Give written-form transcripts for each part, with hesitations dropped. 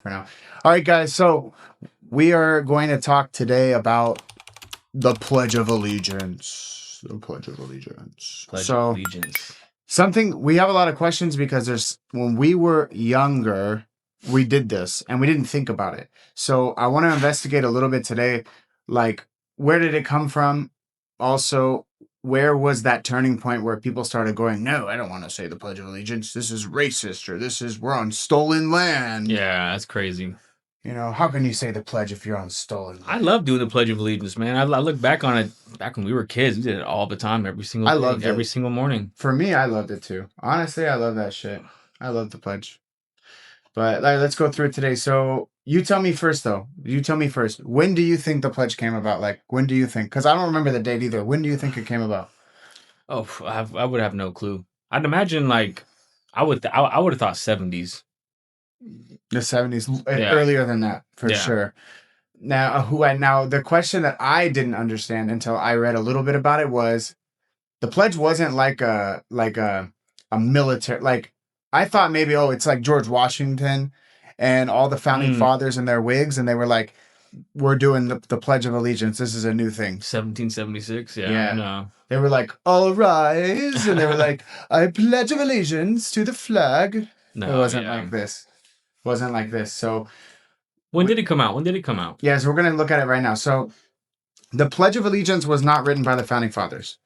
for now. All right, guys. So we are going to talk today about the Pledge of Allegiance. The Pledge of Allegiance. Pledge of Allegiance. Something we have a lot of questions because when we were younger, we did this and we didn't think about it. So I want to investigate a little bit today, like where did it come from? Also, where was that turning point where people started going, no, I don't want to say the Pledge of Allegiance. This is racist, or we're on stolen land. Yeah, that's crazy. You know, how can you say the pledge if you're on stolen land? I love doing the Pledge of Allegiance, man. I look back on it back when we were kids. We did it all the time, every single day, every single morning. For me, I loved it too. Honestly, I love that shit. I love the pledge. But let's go through it today. So you tell me first, though. You tell me first. When do you think the pledge came about? Like, when do you think? Because I don't remember the date either. When do you think it came about? Oh, I would have no clue. I'd imagine like I would have thought 70s. The 70s, earlier than that, for sure. Now, the question that I didn't understand until I read a little bit about it was the pledge wasn't like a military, like I thought maybe, it's like George Washington and all the founding fathers in their wigs, and they were like, we're doing the Pledge of Allegiance. This is a new thing. 1776, yeah. No. They were like, all rise, and they were like, I pledge of allegiance to the flag. No, it wasn't like this. Wasn't like this. So when did it come out? Yeah, so we're going to look at it right now. So the Pledge of Allegiance was not written by the founding fathers.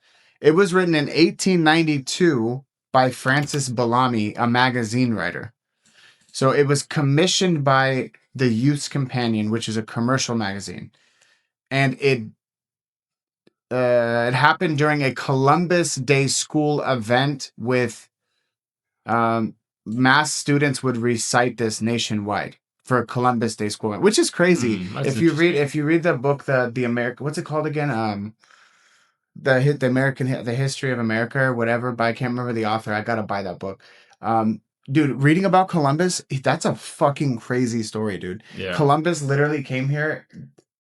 It was written in 1892 by Francis Bellamy, a magazine writer. So it was commissioned by the Youth's Companion, which is a commercial magazine. And it happened during a Columbus Day school event with mass students would recite this nationwide for a Columbus Day school event, which is crazy. If you read the book, the American, what's it called again? The History of America or whatever, but I can't remember the author. I gotta buy that book. Dude, reading about Columbus, that's a fucking crazy story, dude. Yeah. Columbus literally came here.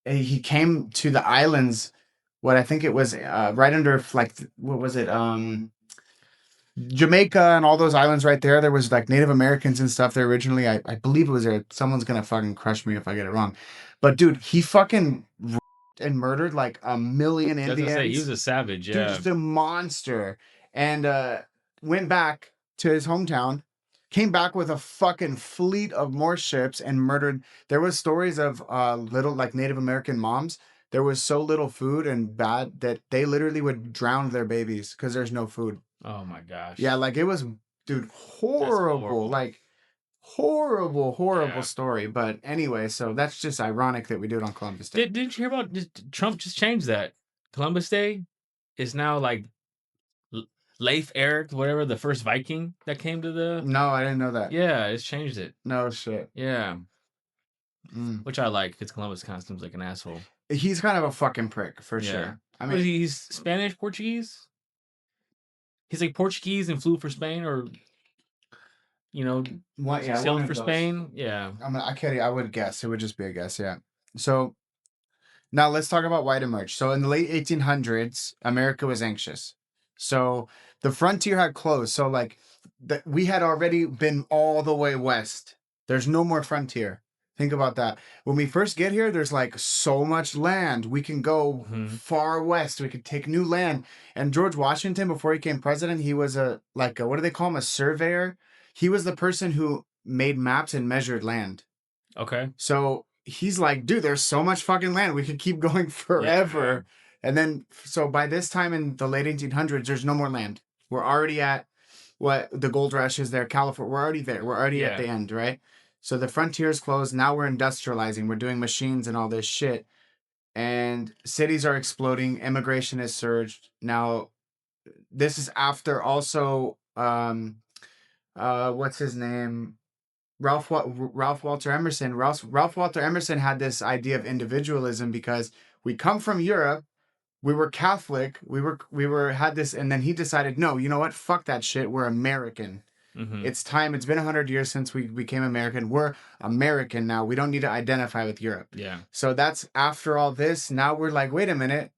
He came to the islands. What I think it was right under, like, what was it? Jamaica and all those islands right there. There was like Native Americans and stuff there originally. I believe it was there. Someone's gonna fucking crush me if I get it wrong. But dude, he fucking and murdered like 1 million Indians. He was a savage, yeah. Dude, just a monster. And went back to his hometown, came back with a fucking fleet of more ships and murdered. There was stories of little like Native American moms. There was so little food and bad that they literally would drown their babies because there's no food. Oh my gosh. Yeah, like it was, dude, horrible. Like horrible story. But anyway, so that's just ironic that we do it on Columbus Day. Didn't you hear about Trump just changed that? Columbus Day is now like Leif Erikson, whatever, the first Viking that came to the... No, I didn't know that. Yeah, it's changed it. No shit. Yeah. Which I like, because Columbus kind of seems like an asshole. He's kind of a fucking prick, for sure. I mean, he's Spanish, Portuguese? He's like Portuguese and flew for Spain, or, you know, sailed for Spain. Yeah. I would guess. It would just be a guess, yeah. So, now let's talk about why it emerged. So, in the late 1800s, America was anxious. So, the frontier had closed. So, like, we had already been all the way west. There's no more frontier. Think about that. When we first get here, there's like so much land. We can go far west. We could take new land. And George Washington, before he became president, he was what do they call him? A surveyor. He was the person who made maps and measured land. Okay. So he's like, dude, there's so much fucking land. We could keep going forever. Yeah. And then, so by this time in the late 1800s, there's no more land. We're already at the gold rush is there. California. We're already there. We're already at the end, right? So the frontier's closed. Now we're industrializing. We're doing machines and all this shit. And cities are exploding. Immigration has surged. Now, this is after also, what's his name? Ralph Walter Emerson. Ralph Walter Emerson had this idea of individualism because we come from Europe. We were Catholic. We had this, and then he decided, no, you know what? Fuck that shit. We're American. It's time. It's been 100 years since we became American. We're American now. We don't need to identify with Europe. Yeah. So that's after all this. Now we're like, wait a minute.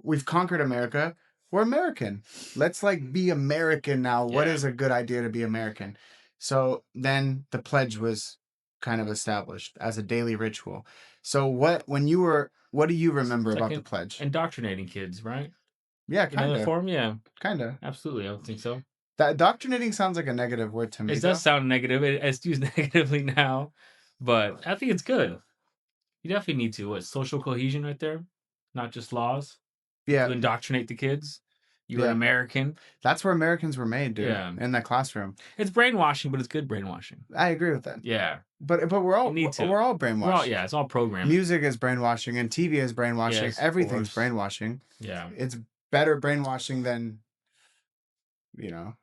We've conquered America. We're American. Let's like be American now. Yeah. What is a good idea to be American? So then the pledge was kind of established as a daily ritual. So what do you remember It's like about the pledge? indoctrinating kids, right? Yeah, In another kind of. form, yeah, Kind of. absolutely. I would think so. That indoctrinating sounds like a negative word to me, It does though. sound negative. It's used negatively now, but I think it's good. You definitely need to. What social cohesion right there, not just laws. Yeah, To indoctrinate the kids. You're an yeah. American. That's where Americans were made, dude. Yeah, In that classroom. it's brainwashing, but it's good brainwashing. I agree with that. Yeah, But you need to. we're all brainwashed. Yeah, it's all programming. Music is brainwashing and TV is brainwashing. Yes, of Everything's course. brainwashing. Yeah, It's better brainwashing than, you know,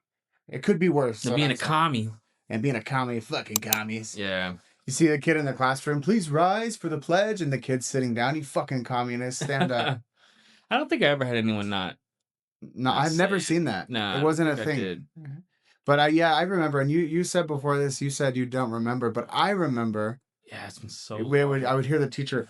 it could be worse. and So being a that's all. commie. And being a commie, fucking commies. Yeah. You see the kid in the classroom, please rise for the pledge, and the kid's sitting down. You fucking communist, stand up. I don't think I ever had anyone not No, I've say never it. seen that. Nah, It I don't wasn't a think I thing. did. But I remember, and you said before this, you said you don't remember, but I remember. Yeah, it's been so I would hear the teacher,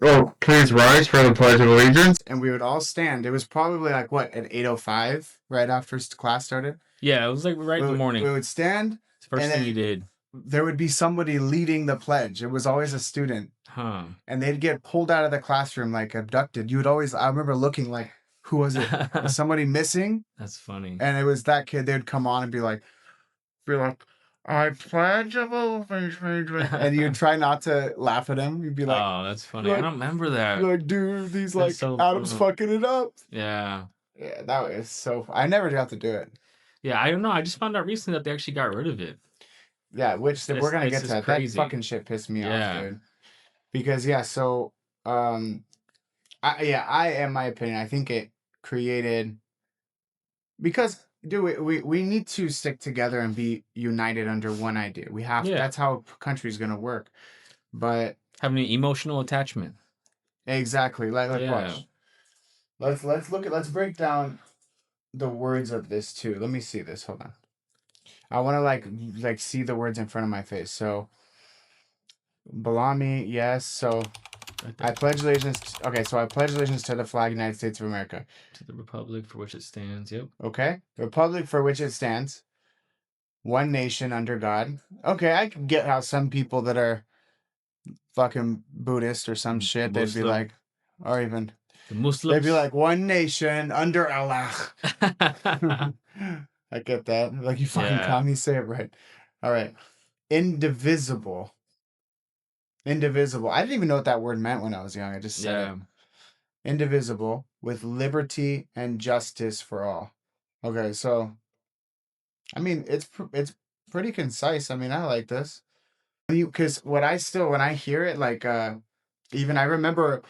oh, please rise for the Pledge of Allegiance. And we would all stand. It was probably like, what, at 8:05, right after class started? Yeah, it was like right in the morning. We would stand. It's the first and thing then you did. There would be somebody leading the pledge. It was always a student. Huh. And they'd get pulled out of the classroom, like abducted. You would always, I remember looking like, who was it? Is somebody missing? That's funny. And it was that kid. They'd come on and be like, I pledge of allegiance. And you'd try not to laugh at him. You'd be like, oh, that's funny. I don't remember that. you're like, dude, these like so Adam's fucking it up. Yeah. Yeah, that was so. I never got to do it. Yeah, I don't know. I just found out recently that they actually got rid of it. Yeah, which we're gonna get to that. Crazy. That fucking shit pissed me off, dude. Because so I in my opinion, I think it created because dude, we need to stick together and be united under one idea. We have that's how a country's gonna work. But having an emotional attachment. Exactly. Watch. Let's break down the words of this too. Let me see this. Hold on. I want to like see the words in front of my face. So Balami, yes. So I pledge allegiance. Okay, so I pledge allegiance to the flag, United States of America. To the republic for which it stands. Yep. Okay, the republic for which it stands, one nation under God. Okay, I can get how some people that are fucking Buddhist or some shit, they'd be like, or even the Muslims. They'd be like, one nation under Allah. I get that. Like, you fucking commie, say it right. All right. Indivisible. Indivisible. I didn't even know what that word meant when I was young. I just said it. Indivisible, with liberty and justice for all. Okay, so I mean, it's pretty concise. I mean, I like this. Because when I hear it, like even I remember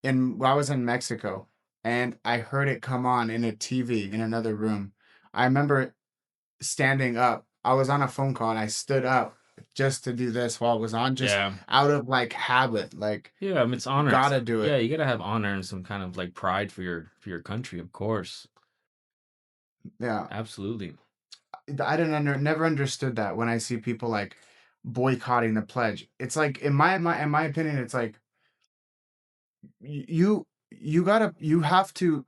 when I was in Mexico and I heard it come on in a TV in another room. I remember standing up. I was on a phone call and I stood up just to do this while it was on, just out of like habit. Like, I mean, it's honor. Gotta do it. Yeah, you gotta have honor and some kind of like pride for your country, of course. Yeah, absolutely. I never understood that when I see people like boycotting the pledge. It's like in my opinion, it's like you have to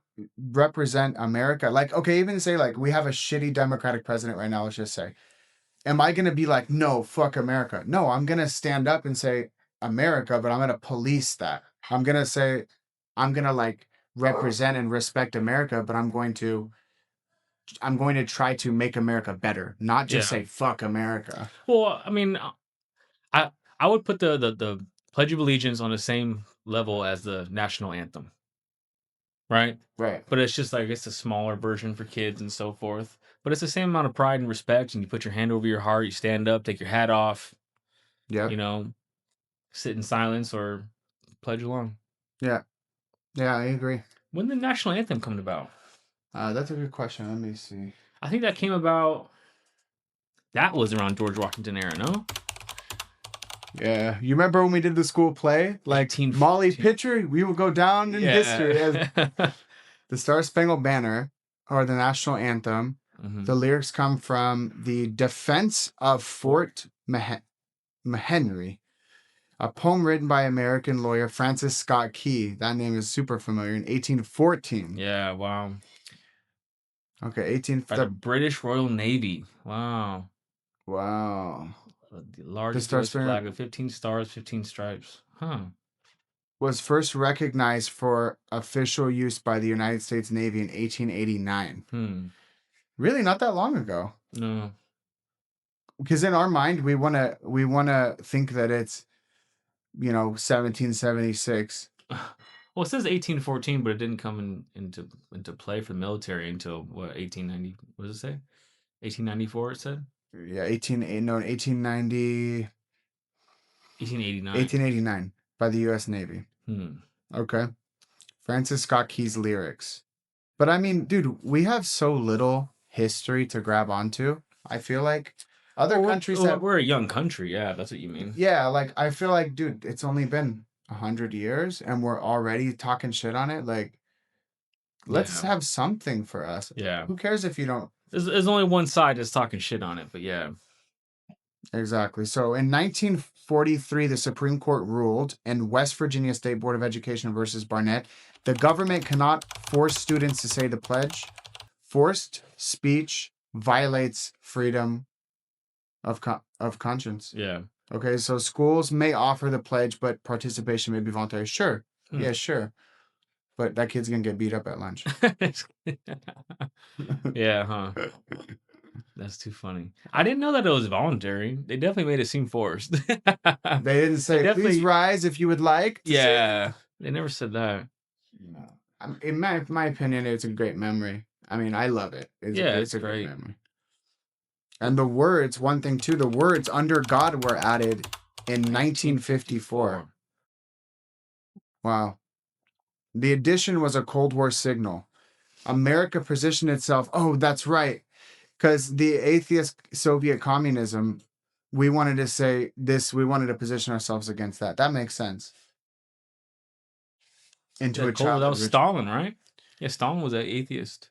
represent America. Like, okay, even say like we have a shitty Democratic president right now, let's just say. Am I gonna be like, no, fuck America? No, I'm gonna stand up and say America, but I'm gonna police that. I'm gonna like represent and respect America, but I'm going to try to make America better, not just say fuck America. Well, I mean, I would put the Pledge of Allegiance on the same level as the national anthem. Right? Right. But it's just like it's a smaller version for kids and so forth. But it's the same amount of pride and respect, and you put your hand over your heart, you stand up, take your hat off. Yeah. You know, sit in silence or pledge along. Yeah. Yeah, I agree. When did the national anthem come about? That's a good question. Let me see. I think that came about. That was around George Washington era, no? Yeah, you remember when we did the school play, like Molly Pitcher? We will go down in history as the Star Spangled Banner or the national anthem. Mm-hmm. The lyrics come from the Defense of Fort McHenry, a poem written by American lawyer Francis Scott Key. That name is super familiar. In 1814. Yeah, wow. Okay, By the British Royal Navy. Wow. Wow. The The largest Star U.S. flag Spangled with 15 stars, 15 stripes. Huh. was first recognized for official use by the United States Navy in 1889. Really, not that long ago. No. Because in our mind, we wanna think that it's 1776. Well, it says 1814, but it didn't come into play for the military until what 1890? What does it say? 1894. It said. Yeah, 1890. 1889. 1889 by the U.S. Navy. Okay. Francis Scott Key's lyrics. But I mean, dude, we have so little history to grab onto. I feel like other countries that we're a young country. Yeah, that's what you mean. yeah, like I feel like, dude, it's only been 100 years and we're already talking shit on it. Like, let's have something for us. Yeah. Who cares if you don't? There's only one side that's talking shit on it, but yeah. Exactly. So in 1943, the Supreme Court ruled in West Virginia State Board of Education versus Barnett, the government cannot force students to say the pledge. Forced speech violates freedom of conscience. Yeah. Okay, so schools may offer the pledge, but participation may be voluntary. Sure. Yeah, sure. But that kid's gonna get beat up at lunch. Yeah, huh? That's too funny. I didn't know that it was voluntary. They definitely made it seem forced. They didn't say, please rise if you would like. Yeah, they never said that. No. In my opinion, it's a great memory. I mean, I love it. It's a great memory. And the words, one thing too, the words under God were added in 1954. Wow. The addition was a Cold War signal. America positioned itself. Oh, that's right. Because the atheist Soviet communism, we wanted to say this, we wanted to position ourselves against that. That makes sense. Into a child. That was Stalin, right? Yeah, Stalin was an atheist.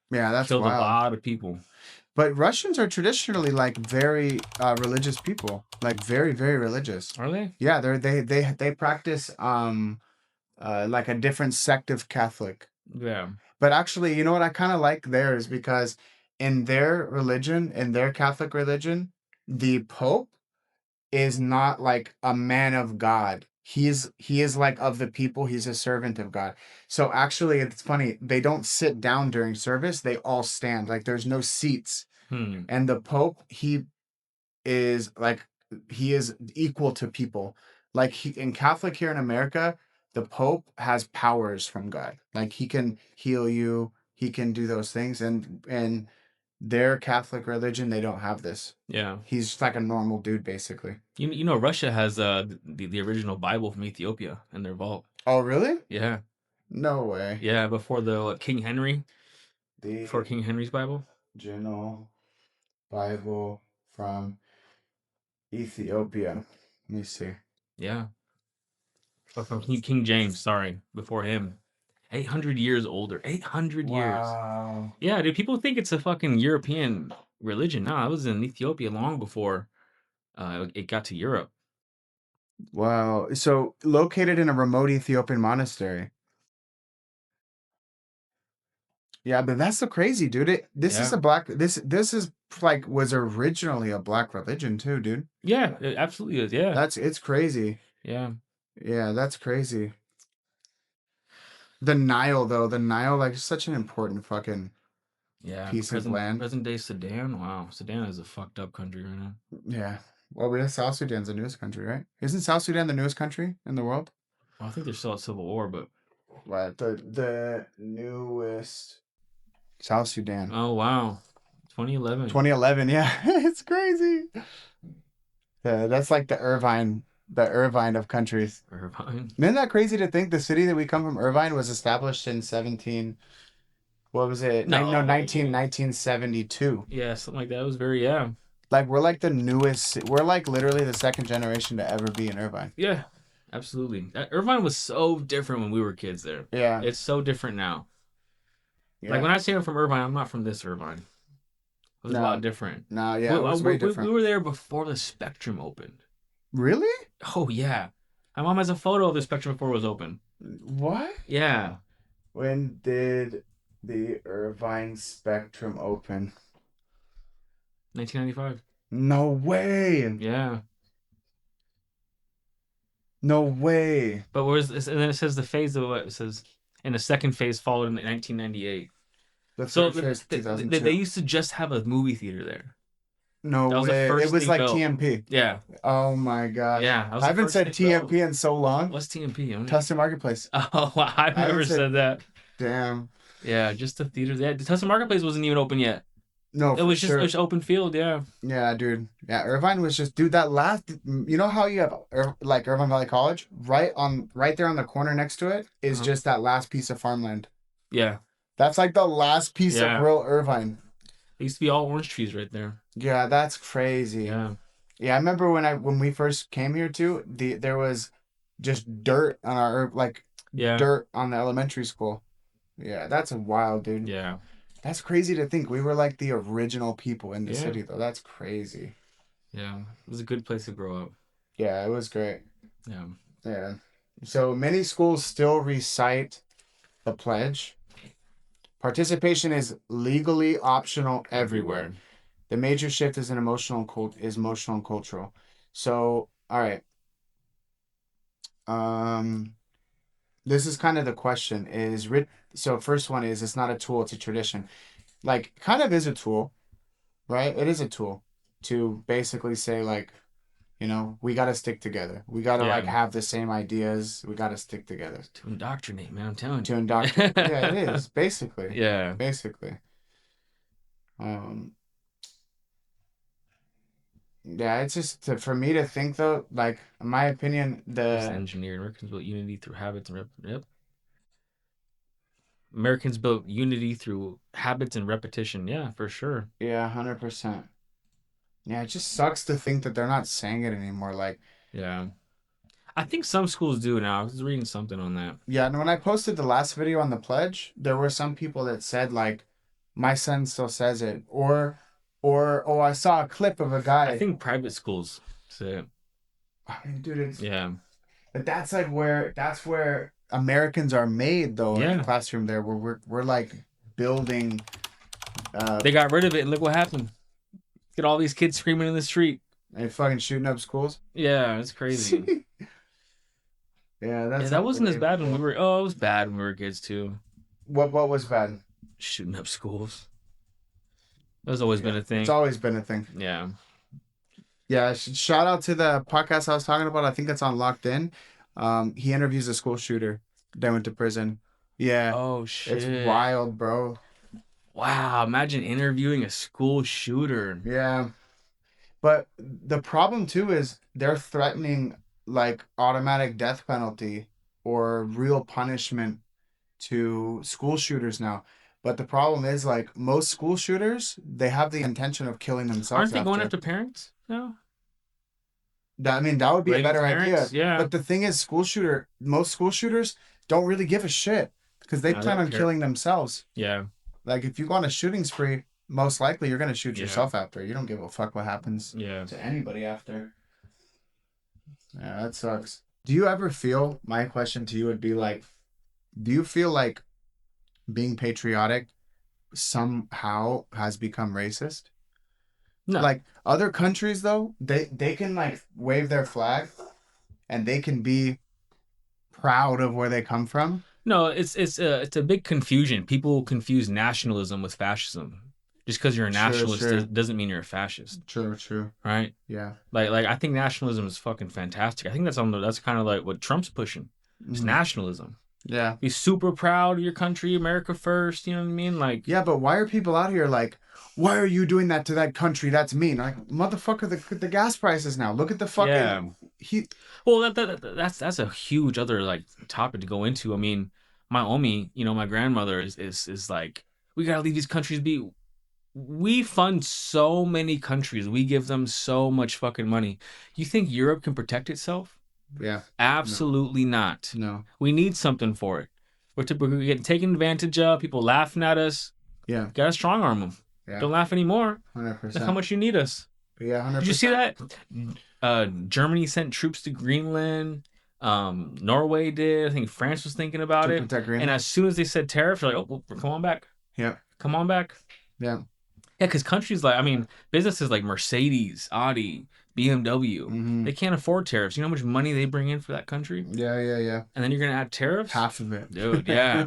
Yeah, that's killed wild. A lot of people. But Russians are traditionally like very religious people, like very, very religious. Are they? Yeah, they practice like a different sect of Catholic. Yeah. But actually, you know what I kind of like theirs because in their religion, in their Catholic religion, the Pope is not like a man of God. He is like of the people. He's a servant of God. So actually, it's funny. They don't sit down during service. They all stand. Like there's no seats. And the Pope, he is equal to people. Like in Catholic here in America, the Pope has powers from God. Like he can heal you. He can do those things. And their Catholic religion, they don't have this. Yeah. He's just like a normal dude, basically. You know, Russia has the original Bible from Ethiopia in their vault. Oh, really? Yeah. No way. Yeah, before the King Henry. Before King Henry's Bible. Original Bible from Ethiopia. Let me see. Yeah. Or from King James, sorry. Before him. 800 years older. 800 years. Wow. Yeah, dude, people think it's a fucking European religion. No, I was in Ethiopia long before it got to Europe. Wow. So located in a remote Ethiopian monastery. Yeah, but that's so crazy, dude. This is like was originally a black religion too, dude. Yeah, it absolutely is. Yeah. It's crazy. Yeah. Yeah, that's crazy. The Nile though, like such an important fucking piece of land. Present day Sudan. Wow, Sudan is a fucked up country right now. Yeah. Well, we have South Sudan's the newest country, right? Isn't South Sudan the newest country in the world? Well, I think they're still at civil war, but what the newest South Sudan. Oh wow, 2011. 2011, yeah, it's crazy. Yeah, that's like the Irvine of countries. Irvine. Isn't that crazy to think the city that we come from, Irvine, was established in 1972. Yeah, something like that. It was very, yeah. Like we're like the newest. We're like literally the second generation to ever be in Irvine. Yeah, absolutely. Irvine was so different when we were kids there. Yeah, it's so different now. Yeah. Like when I say I'm from Irvine, I'm not from this Irvine. It was a lot different. No, yeah, it was way different. We were there before the Spectrum opened. Really? Oh yeah. My mom has a photo of the Spectrum before it was open. What? Yeah. When did the Irvine Spectrum open? 1995. No way. Yeah. No way. But where's this? And then it says the phase of what it says. And the second phase followed in 1998. The So third phase, they 2002. used to just have a movie theater there. No That was the way. It first was thing like built. TMP. Yeah. Oh my gosh. Yeah. That was I the haven't first said thing built. TMP in so long. What's TMP? Tustin Marketplace. Oh, I've I haven't never said, said that. damn. Yeah, just the theater. Yeah, the Tustin Marketplace wasn't even open yet. No, It for was just sure. open field. Yeah. Yeah, dude. Yeah, Irvine was just, dude, that last, you know how you have like Irvine Valley College? Right there on the corner next to it is Uh-huh. just that last piece of farmland. Yeah. That's like the last piece of Yeah. real Irvine. There used to be all orange trees right there. Yeah, that's crazy. Yeah. Yeah, I remember when we first came here too, there was just dirt on our like Yeah. dirt on the elementary school. Yeah, that's wild, dude. Yeah. That's crazy to think. We were like the original people in the Yeah. city though. That's crazy. Yeah. It was a good place to grow up. Yeah, it was great. Yeah. Yeah. So many schools still recite the pledge. Participation is legally optional everywhere. The major shift is emotional and cultural. So, all right. Um, this is kind of the question so first one is it's not a tool, it's a tradition. Like kind of is a tool, right? It is a tool to basically say like, we got to stick together. We got to like Yeah. have the same ideas. We got to stick together. To indoctrinate, man. I'm telling To you. indoctrinate. Yeah, it is basically. Yeah. Basically. Um, yeah, it's just for me to think though, like in my opinion, Just engineered. Americans built unity through habits and yep. Americans built unity through habits and repetition. Yeah, for sure. yeah, 100%. Yeah, it just sucks to think that they're not saying it anymore. Like, Yeah. I think some schools do now. I was reading something on that. yeah, and when I posted the last video on the pledge, there were some people that said like, my son still says it, or oh, I saw a clip of a guy. I think private schools say it. I mean, dude, it's Yeah. but that's where Americans are made though in Yeah. the classroom there where we're like building. They got rid of it, and look what happened. Get all these kids screaming in the street. And fucking shooting up schools. Yeah, it's crazy. Yeah, that's That wasn't as bad when we unbelievable. were. Oh, it was bad when we were kids too. What was bad? Shooting up schools. That's always been a It's thing. always been a thing. Yeah. Yeah, shout out to the podcast I was talking about. I think it's on Locked In. He interviews a school shooter that went to prison. Yeah, Oh it's shit. wild, bro. Wow, imagine interviewing a school shooter. Yeah, but the problem too is they're threatening like automatic death penalty or real punishment to school shooters now. But the problem is like most school shooters, they have the intention of killing themselves Aren't they going after. after parents? No. I mean, that would be a Blaming better idea. parents? Yeah. But the thing is, most school shooters don't really give a shit because they No, they plan don't on care. killing themselves. Yeah. Like if you go on a shooting spree, most likely you're gonna shoot Yeah. yourself after. You don't give a fuck what happens Yeah. to anybody after. Yeah, that sucks. Do you ever feel, my question to you would be like, do you feel like being patriotic somehow has become racist? No. Like other countries though, they can like wave their flag and they can be proud of where they come from. No, it's a big confusion. People confuse nationalism with fascism. Just because you're a nationalist Sure. doesn't mean you're a fascist, True. right? Yeah. Like I think nationalism is fucking fantastic. I think that's kind of like what Trump's pushing. It's Mhm. nationalism. Yeah. Be super proud of your country, America first. You know what I mean? Like, Yeah, but why are people out here like, why are you doing that to that country? That's mean. Like, motherfucker, the gas prices now. Look at the fucking yeah. he. Well, that's a huge other like topic to go into. I mean, my Omi, my grandmother is like, we gotta leave these countries be. We fund so many countries. We give them so much fucking money. You think Europe can protect itself? Yeah. Absolutely not. No. We need something for it. We're getting taken advantage of. People laughing at us. Yeah. Gotta strong arm them. Yeah. Don't laugh anymore. 100%. Look how much you need us. Yeah, 100%. Did you see that? Germany sent troops to Greenland. Norway did. I think France was thinking about To it. protect Greenland? And as soon as they said tariffs, they're like, oh, come on back. Yeah. Come on back. Yeah. Yeah, because countries like, I mean, businesses like Mercedes, Audi, BMW, Mm-hmm. they can't afford tariffs. You know how much money they bring in for that country? Yeah, yeah, yeah. And then you're gonna add tariffs? Half of it. Dude, yeah.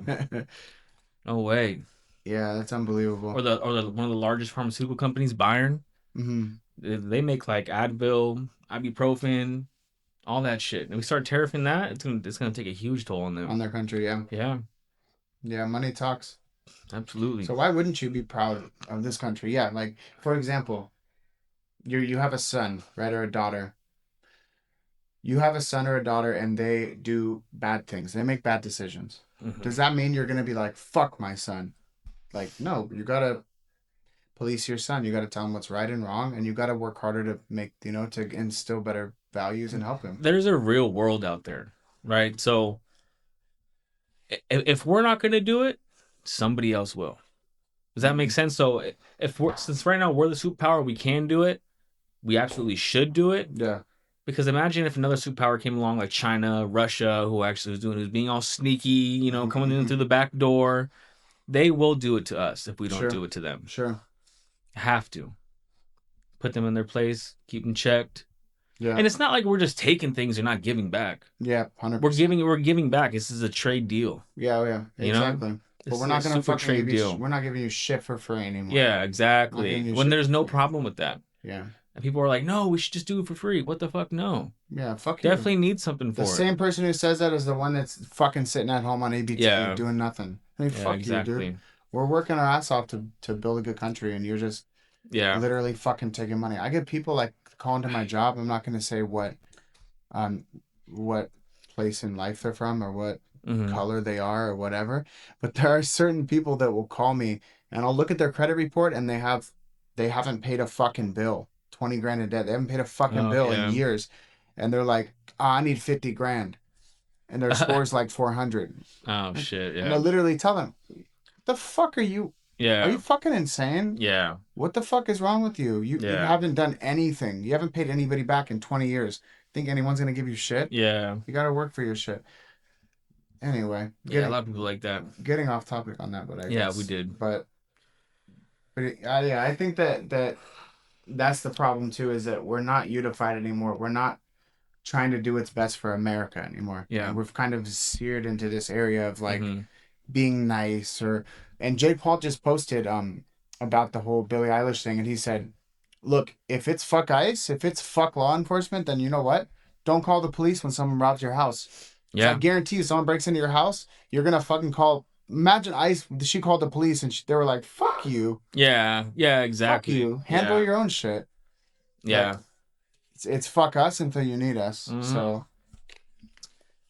No way. Yeah, that's unbelievable. Or one of the largest pharmaceutical companies, Bayern, Mm-hmm. they make like Advil, ibuprofen, all that shit. And we start tariffing that, it's gonna take a huge toll on On them. their country, yeah. Yeah, Yeah, money talks. absolutely. So why wouldn't you be proud of this country? Yeah, like for example, you have a son, right, or a daughter. You have a son or a daughter and they do bad things. They make bad decisions. Hmm. Does that mean you're gonna be like, fuck my son? Like, no, you gotta police your son. You gotta tell him what's right and wrong, and you gotta work harder to make, to instill better values and help him. There's a real world out there, right? So if we're not gonna do it, somebody else will. Does that make sense? So if we're since right now we're the superpower, we can do it. We absolutely should do it. Yeah. Because imagine if another superpower came along like China, Russia, who actually was being all sneaky, coming in through the back door. They will do it to us if we don't Sure. do it to them. Sure. Have to put them in their place, keep them checked. Yeah. And it's not like we're just taking things and not giving back. Yeah. 100%. We're giving back. This is a trade deal. Yeah. Oh, yeah. Exactly. But we're not gonna fucking trade deal. we're not giving you shit for free anymore. Yeah, exactly. When there's no problem with that. Yeah. And people are like, no, we should just do it for free. What the fuck? No. Yeah, fuck you. Definitely need something for The it. same person who says that is the one that's fucking sitting at home on ABT doing nothing. I mean, fuck you, dude. We're working our ass off to build a good country, and you're just literally fucking taking money. I get people like calling to my job. I'm not gonna say what place in life they're from or what color they are or whatever, but there are certain people that will call me, and I'll look at their credit report, and they haven't paid a fucking bill. 20 grand in debt. They haven't paid a fucking bill in years. And they're like, I need 50 grand. And their score's like 400. Oh, shit, yeah. And I literally tell them, what the fuck are you? Yeah. Are you fucking insane? Yeah. What the fuck is wrong with you? You haven't done anything. You haven't paid anybody back in 20 years. Think anyone's going to give you shit? Yeah. You got to work for your shit. Anyway. Yeah, a lot of people like that. Getting off topic on that, but I guess. Yeah, we did. But yeah, I think that's the problem too, is that we're not unified anymore. We're not trying to do what's best for America anymore. Yeah. And we've kind of seared into this area of like being nice and Jake Paul just posted about the whole Billie Eilish thing, and he said, look, if it's fuck ICE, if it's fuck law enforcement, then you know what? Don't call the police when someone robs your house. Yeah. So I guarantee you, someone breaks into your house, you're gonna fucking call. Imagine ICE. She called the police and they were like, "Fuck you." Yeah. Yeah. Exactly. Fuck you. Handle your own shit. Yeah. It's fuck us until you need us. So.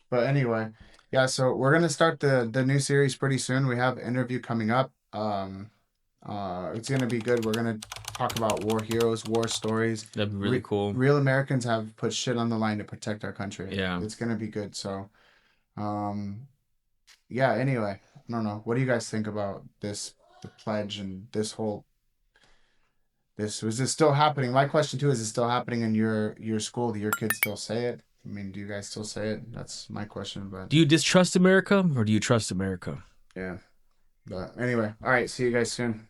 But anyway, yeah. So we're gonna start the new series pretty soon. We have an interview coming up. It's gonna be good. We're gonna talk about war heroes, war stories. That'd be really cool. Real Americans have put shit on the line to protect our country. Yeah. It's gonna be good. So, yeah. Anyway, I don't know. What do you guys think about this? The pledge and this whole. Was this still happening? My question too is it still happening in your school? Do your kids still say it? I mean, do you guys still say it? That's my question. But do you distrust America or do you trust America? Yeah. But anyway, all right. See you guys soon.